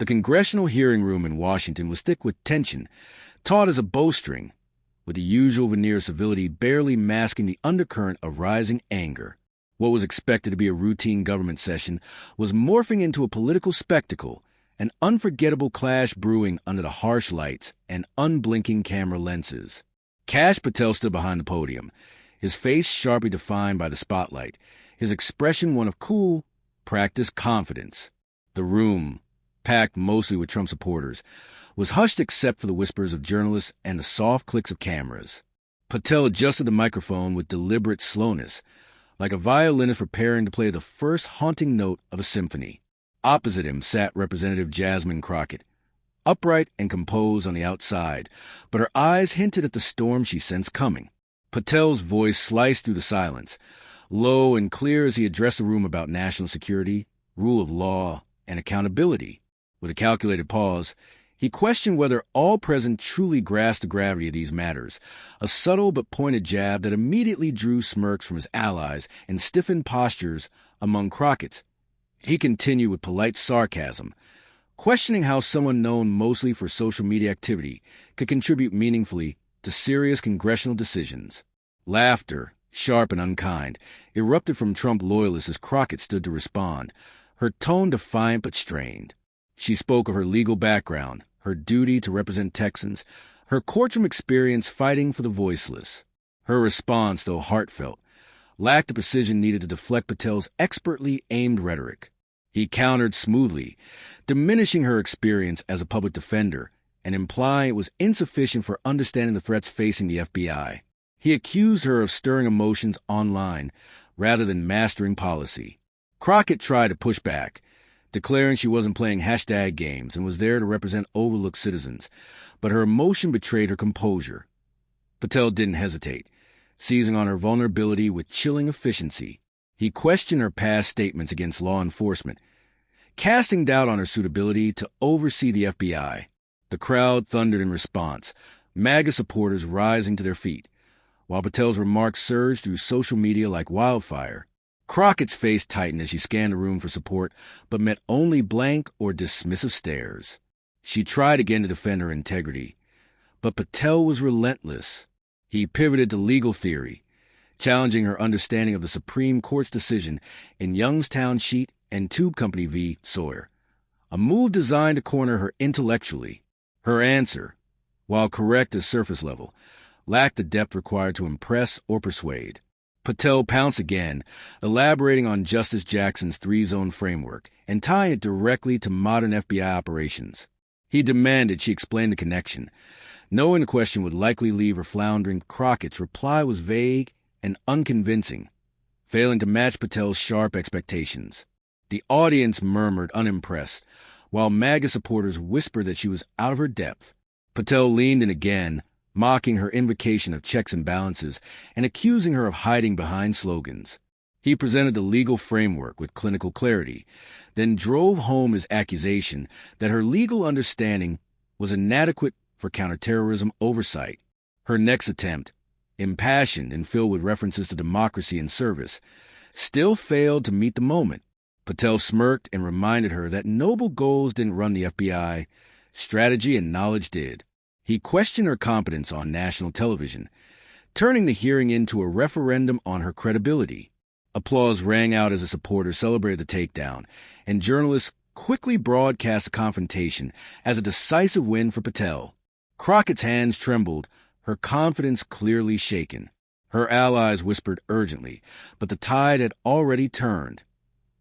The congressional hearing room in Washington was thick with tension, taut as a bowstring, with the usual veneer of civility barely masking the undercurrent of rising anger. What was expected to be a routine government session was morphing into a political spectacle, an unforgettable clash brewing under the harsh lights and unblinking camera lenses. Kash Patel stood behind the podium, his face sharply defined by the spotlight, his expression one of cool, practiced confidence. The room, packed mostly with Trump supporters, was hushed except for the whispers of journalists and the soft clicks of cameras. Patel adjusted the microphone with deliberate slowness, like a violinist preparing to play the first haunting note of a symphony. Opposite him sat Representative Jasmine Crockett, upright and composed on the outside, but her eyes hinted at the storm she sensed coming. Patel's voice sliced through the silence, low and clear as he addressed the room about national security, rule of law, and accountability. With a calculated pause, he questioned whether all present truly grasped the gravity of these matters, a subtle but pointed jab that immediately drew smirks from his allies and stiffened postures among Crockett's. He continued with polite sarcasm, questioning how someone known mostly for social media activity could contribute meaningfully to serious congressional decisions. Laughter, sharp and unkind, erupted from Trump loyalists as Crockett stood to respond, her tone defiant but strained. She spoke of her legal background, her duty to represent Texans, her courtroom experience fighting for the voiceless. Her response, though heartfelt, lacked the precision needed to deflect Patel's expertly aimed rhetoric. He countered smoothly, diminishing her experience as a public defender and implying it was insufficient for understanding the threats facing the FBI. He accused her of stirring emotions online rather than mastering policy. Crockett tried to push back, declaring she wasn't playing hashtag games and was there to represent overlooked citizens, but her emotion betrayed her composure. Patel didn't hesitate, seizing on her vulnerability with chilling efficiency. He questioned her past statements against law enforcement, casting doubt on her suitability to oversee the FBI. The crowd thundered in response, MAGA supporters rising to their feet, while Patel's remarks surged through social media like wildfire. Crockett's face tightened as she scanned the room for support, but met only blank or dismissive stares. She tried again to defend her integrity, but Patel was relentless. He pivoted to legal theory, challenging her understanding of the Supreme Court's decision in Youngstown Sheet and Tube Company v. Sawyer, a move designed to corner her intellectually. Her answer, while correct at surface level, lacked the depth required to impress or persuade. Patel pounced again, elaborating on Justice Jackson's three-zone framework and tying it directly to modern FBI operations. He demanded she explain the connection. Knowing the question would likely leave her floundering, Crockett's reply was vague and unconvincing, failing to match Patel's sharp expectations. The audience murmured unimpressed, while MAGA supporters whispered that she was out of her depth. Patel leaned in again, mocking her invocation of checks and balances and accusing her of hiding behind slogans. He presented the legal framework with clinical clarity, then drove home his accusation that her legal understanding was inadequate for counterterrorism oversight. Her next attempt, impassioned and filled with references to democracy and service, still failed to meet the moment. Patel smirked and reminded her that noble goals didn't run the FBI, strategy and knowledge did. He questioned her competence on national television, turning the hearing into a referendum on her credibility. Applause rang out as the supporters celebrated the takedown, and journalists quickly broadcast the confrontation as a decisive win for Patel. Crockett's hands trembled, her confidence clearly shaken. Her allies whispered urgently, but the tide had already turned.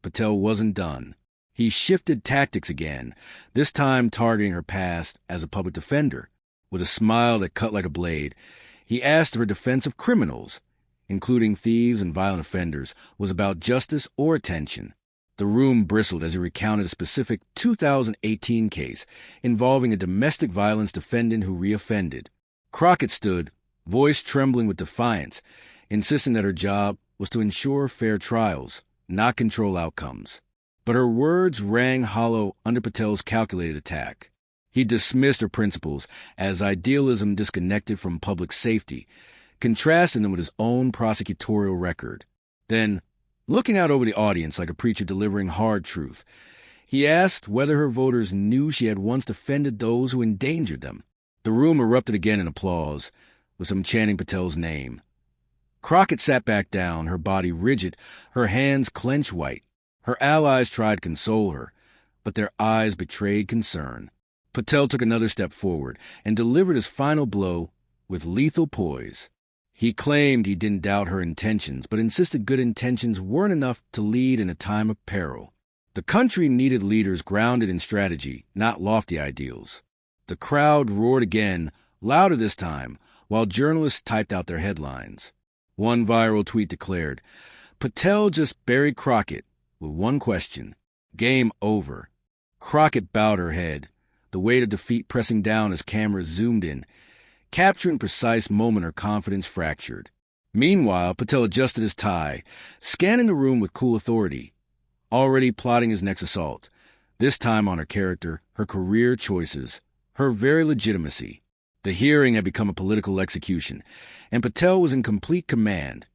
Patel wasn't done. He shifted tactics again, this time targeting her past as a public defender. With a smile that cut like a blade, he asked if her defense of criminals, including thieves and violent offenders, was about justice or attention. The room bristled as he recounted a specific 2018 case involving a domestic violence defendant who reoffended. Crockett stood, voice trembling with defiance, insisting that her job was to ensure fair trials, not control outcomes. But her words rang hollow under Patel's calculated attack. He dismissed her principles as idealism disconnected from public safety, contrasting them with his own prosecutorial record. Then, looking out over the audience like a preacher delivering hard truth, He asked whether her voters knew she had once defended those who endangered them. The room erupted again in applause, with some chanting Patel's name. Crockett sat back down, her body rigid, her hands clenched white. Her allies tried to console her, but their eyes betrayed concern. Patel took another step forward and delivered his final blow with lethal poise. He claimed he didn't doubt her intentions, but insisted good intentions weren't enough to lead in a time of peril. The country needed leaders grounded in strategy, not lofty ideals. The crowd roared again, louder this time, while journalists typed out their headlines. One viral tweet declared, "Patel just buried Crockett with one question. Game over." Crockett bowed her head, the weight of defeat pressing down as cameras zoomed in. Capturing precise moment, her confidence fractured. Meanwhile, Patel adjusted his tie, scanning the room with cool authority, already plotting his next assault, this time on her character, her career choices, her very legitimacy. The hearing had become a political execution, and Patel was in complete command,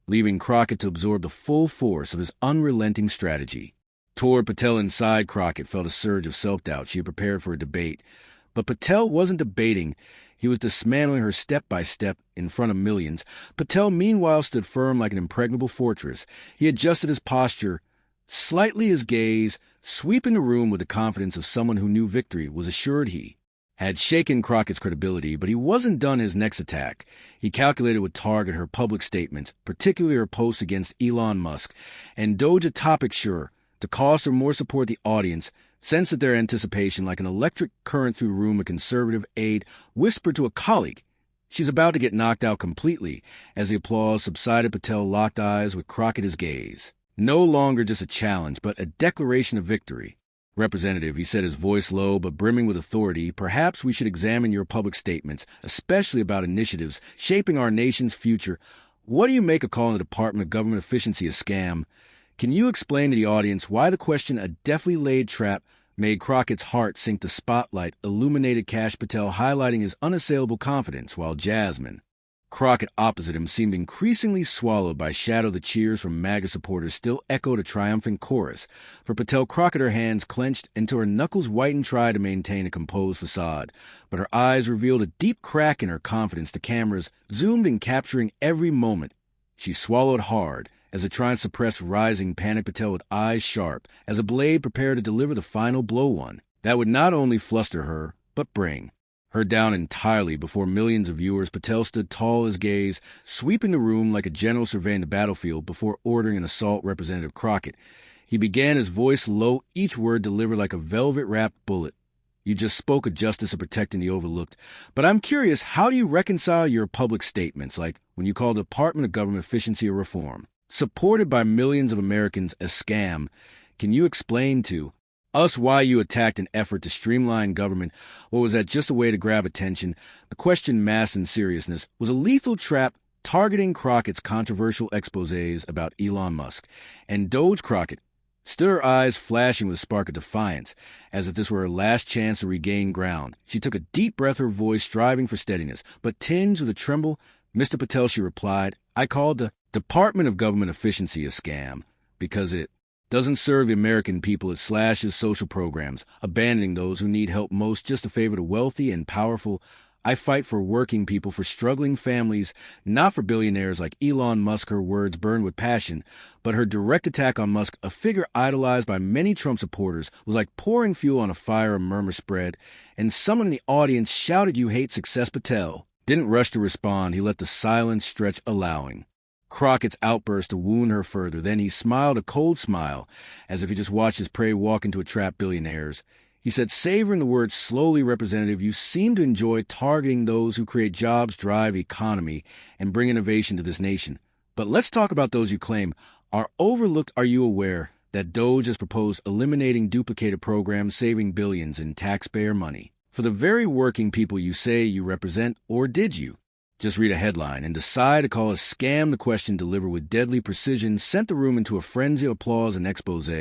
leaving Crockett to absorb the full force of his unrelenting strategy. Toward Patel inside, Crockett felt a surge of self-doubt. She had prepared for a debate. But Patel wasn't debating. He was dismantling her step by step in front of millions. Patel, meanwhile, stood firm like an impregnable fortress. He adjusted his posture, slightly his gaze, sweeping the room with the confidence of someone who knew victory was assured. He had shaken Crockett's credibility, but he wasn't done his next attack. He calculated would target her public statements, particularly her posts against Elon Musk, and Doge a topic sure to cause her more support. The audience sensed their anticipation like an electric current through the room. A conservative aide whispered to a colleague, "She's about to get knocked out completely." As the applause subsided, Patel locked eyes with Crockett, his gaze. No longer just a challenge, but a declaration of victory. "Representative," he said, his voice low but brimming with authority, "perhaps we should examine your public statements, especially about initiatives shaping our nation's future. What do you make of calling the Department of Government Efficiency a scam? Can you explain to the audience why the question, a deftly laid trap, made Crockett's heart sink? The spotlight illuminated Kash Patel, highlighting his unassailable confidence, while Jasmine Crockett opposite him seemed increasingly swallowed by shadow. The cheers from MAGA supporters still echoed a triumphant chorus. For Patel, Crockett, her hands clenched until her knuckles whitened, tried to maintain a composed facade, but her eyes revealed a deep crack in her confidence. The cameras zoomed in, capturing every moment. She swallowed hard as a trying to suppress rising panic. Patel, with eyes sharp as a blade, prepared to deliver the final blow, one that would not only fluster her, but bring her down entirely before millions of viewers. Patel stood tall, his gaze sweeping the room like a general surveying the battlefield before ordering an assault. "Representative Crockett," he began, his voice low, each word delivered like a velvet-wrapped bullet. "You just spoke of justice and protecting the overlooked. But I'm curious, how do you reconcile your public statements, like when you call the Department of Government Efficiency a reform, supported by millions of Americans, a scam? Can you explain to us why you attacked an effort to streamline government? Or was that just a way to grab attention?" The question, masked in seriousness, was a lethal trap targeting Crockett's controversial exposés about Elon Musk. And Doge Crockett stood, her eyes flashing with a spark of defiance, as if this were her last chance to regain ground. She took a deep breath, her voice striving for steadiness, but tinged with a tremble. "Mr. Patel," she replied, "I called the Department of Government Efficiency a scam because it doesn't serve the American people. It slashes social programs, abandoning those who need help most just to favor the wealthy and powerful. I fight for working people, for struggling families, not for billionaires like Elon Musk." Her words burned with passion, but her direct attack on Musk, a figure idolized by many Trump supporters, was like pouring fuel on a fire. A murmur spread, and someone in the audience shouted, "You hate success." Patel didn't rush to respond. He let the silence stretch, allowing Crockett's outburst to wound her further. Then he smiled, a cold smile, as if he just watched his prey walk into a trap. "Billionaires," he said, savoring the words slowly. "Representative, you seem to enjoy targeting those who create jobs, drive economy, and bring innovation to this nation. But let's talk about those you claim are overlooked. Are you aware that Doge has proposed eliminating duplicated programs, saving billions in taxpayer money for the very working people you say you represent? Or did you just read a headline and decide to call a scam?" The question, delivered with deadly precision, sent the room into a frenzy of applause. An expose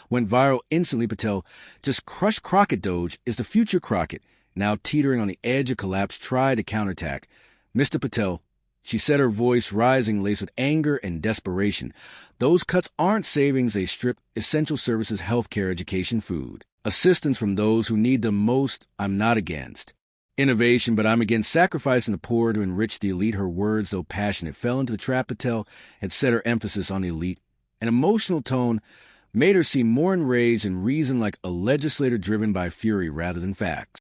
went viral instantly. Patel just crushed Crockett. Doge is the future Crockett, now teetering on the edge of collapse, tried to counterattack. "Mr. Patel," She said, her voice rising, laced with anger and desperation. Those cuts aren't savings. They strip essential services, healthcare, education, food. Assistance from those who need them most, I'm not against. Innovation, but I'm against sacrificing the poor to enrich the elite. Her words, though passionate, fell into the trap Patel had set her emphasis on the elite. An emotional tone made her seem more enraged and reason like a legislator driven by fury rather than facts.